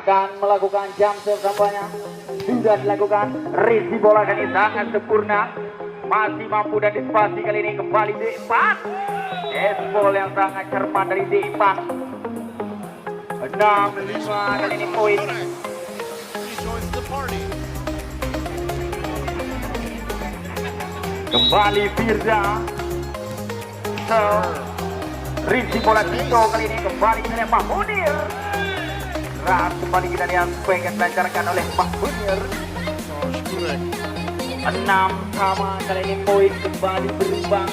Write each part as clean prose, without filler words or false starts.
akan melakukan jump serve tampaknya sudah dilakukan. Rizky bola kali ini sangat sempurna, masih mampu dan dispasi kali ini kembali D4. Esbol yang sangat cermat dari D4. 6-5 kali ini poin. Kembali Firza. Rizky bola Tito kali ini kembali kita lihat Mahmunir. Ras kembali kita lihat pengen dilancarkan oleh Mahmunir. 6-sama kali ini poin kembali berubah.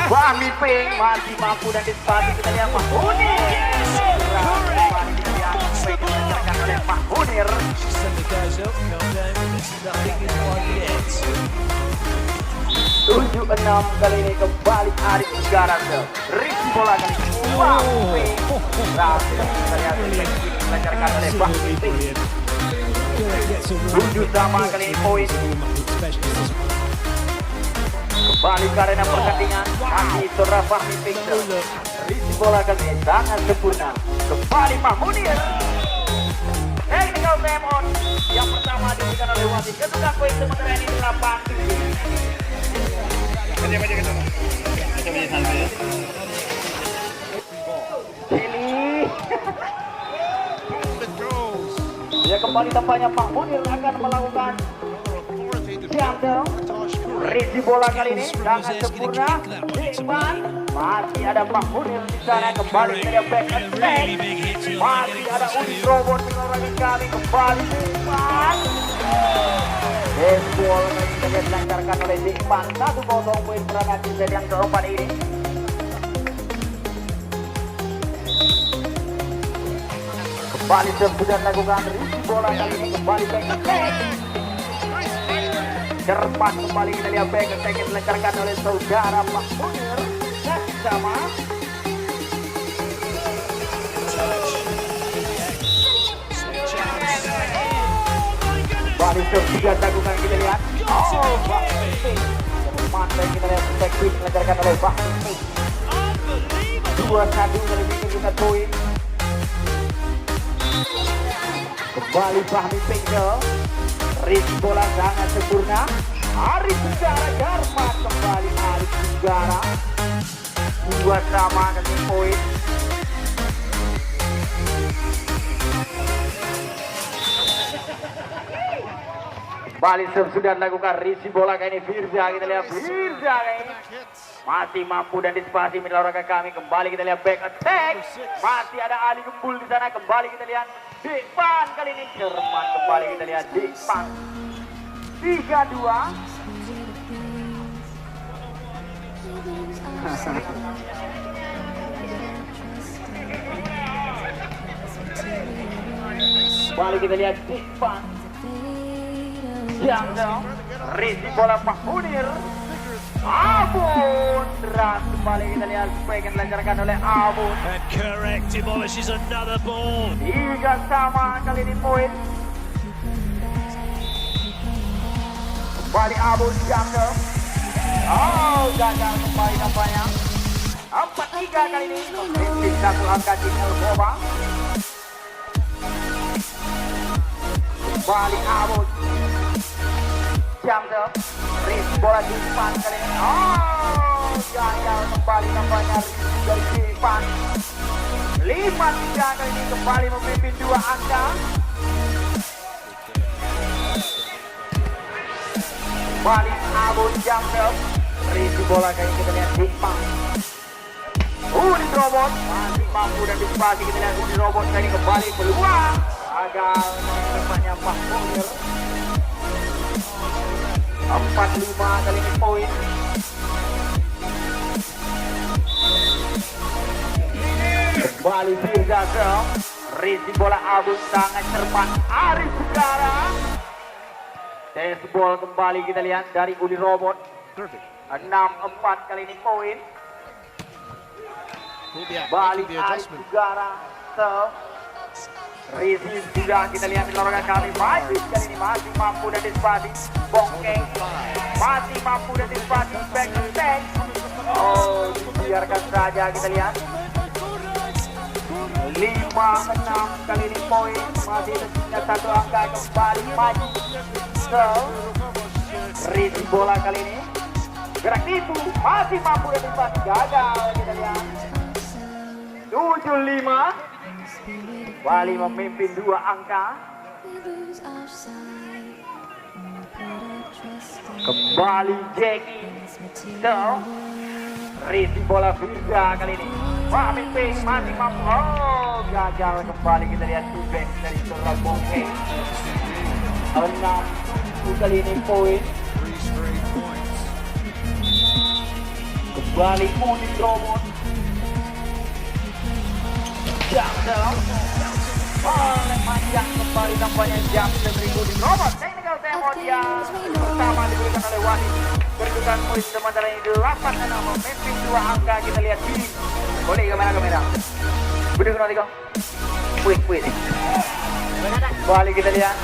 Fahmi Peng masih mampu dan dispasi kita lihat Mahmunir. Ras kembali kita lihat pengen dilancarkan oleh Mahmunir. 7-6 kali ini kembali Arif Negara ke Rizky bola kali ini. Fahmi Ras kita lihat dilancarkan oleh Fahmi Peng. 7-sama kali ini poin. Kembali ke arena pertandingan. Kaki Tora Fahmi Peng. Rizky bola kali ini sangat sempurna. Kembali Mahmunir. Technical time on. Yang pertama diberikan oleh wasit. Kedua poin sementara ini 8-7. Cili. Ya kembali tampaknya Mahmunir akan melakukan jump. Rizky bola kali ini sangat sempurna. Depan masih ada Mahmunir di sana, kembali ke back attack. Masih ada Udin Robot mengorbankan kami kembali depan. Esbol kali ini dilancarkan oleh Depan. 1-0 poin perangan di set yang keempat ini. Kembali sudah dilakukan Rizky bola kali ini kembali back attack. Cermat kembali kita lihat back attack yang dilancarkan oleh saudara Mahmunir. Sama balik sudah dilakukan kita lihat. Oh, Bahmi cermat dan kita lihat back quick dilancarkan oleh Bahmi. 2-1 kali ini kita poin. Kembali Bahmi Pengel. Rizky bola sangat sempurna. Arif Negara Garmat kembali Arif Negara. 2-sama kali poin. Kembali sudah dilakukan Rizky bola kali ini Firza, kita lihat Firza kali ini masih mampu dan dispasi middle olahraga kami. Kembali kita lihat back attack. Masih ada Ali Gembul di sana. Kembali kita lihat Depan kali ini cermat. Kembali kita lihat Depan. 3-2. Kembali kita lihat Depan. Jangkau. Rizky bola Mahmunir. Abun Ras kembali kita lihat pengen dilancarkan oleh Abun. And correct demolishes another ball. 3-sama kali ini poin. Kembali Abun jangkau. Oh gagal kembali nampaknya. 4-3 kali ini. Rizky satu angka Cingel Boba. Kembali Abun. Jangkau. Rizky bola di depan kali ini. Oh, gagal kembali nampaknya Rizky dari depan. 5-3 kali ini kembali memimpin 2 angka. Balik Abun jangkau. Rizky bola kali ini kita lihat depan. Udin Robot masih mampu dan dispasi kita lihat Udin Robot kali ini kembali peluang. Gagal nampaknya Mahmunir. 4-5 kali ini poin. Kembali Firza ke Rizky bola Abun sangat cermat. Arif Negara. Tesbol kembali kita lihat dari Udin Robot. 6-4 kali ini poin. Balik Arif Negara. Rizky sudah kita lihat di lorong kami masih kali ini masih mampu dan dispati Bongkeng masih mampu dan dispati back attack. Oh, biarkan saja kita lihat 5-6 kali ini poin masih tersisa 1 angka kembali maju. So Rizky bola kali ini gerak itu masih mampu dan dispati gagal kita lihat 7-5. Bali memimpin 2 angka. Kembali Jackie. So, Rizky bola Firza kali ini. Memimpin masih mampu. Oh, gagal kembali kita lihat defense dari seorang Bongkeng. 6 kali ini poin. Kembali Udin Robot. Jamsel oleh panjang kembali tampaknya Jamsel beribu di nomor technical tempo dia pertama diberikan oleh Wahid berdukan poin sementara ini 8-6 memimpin 2 angka kita lihat di boleh kamera berdua nanti kau puit balik kita lihat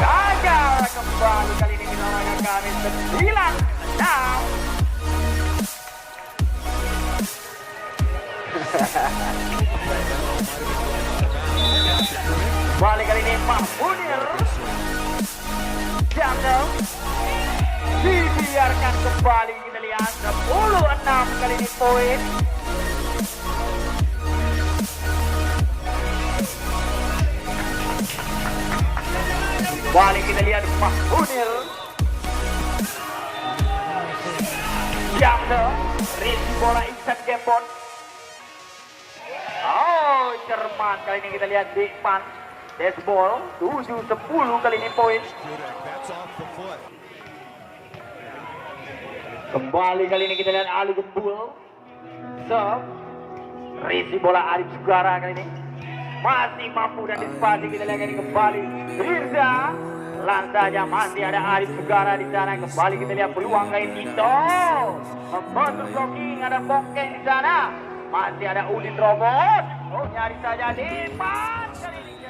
gagal kembali kali ini menolakkan kami 9-6. Balik kali ini Mahmunir Jamsel dibiarkan kembali kita lihat 10-6 kali ini poin. Balik kita lihat Mahmunir Jamsel Rizky bola inside gapon. Oh, cermat kali ini kita lihat Bigman Dashball 7-10 kali ini poin. Kembali kali ini kita lihat Ali Gembul. So, Rizky bola Arif Sugara kali ini masih mampu dan dispasi kita lihat ini kembali Firza. Langsanya masih ada Arif Sugara di sana. Kembali kita lihat peluang kali ini Tito membentuk blocking, ada Bongkeng di sana. Masih ada Udin Robot. Oh, nyari saja Dimas kali ini.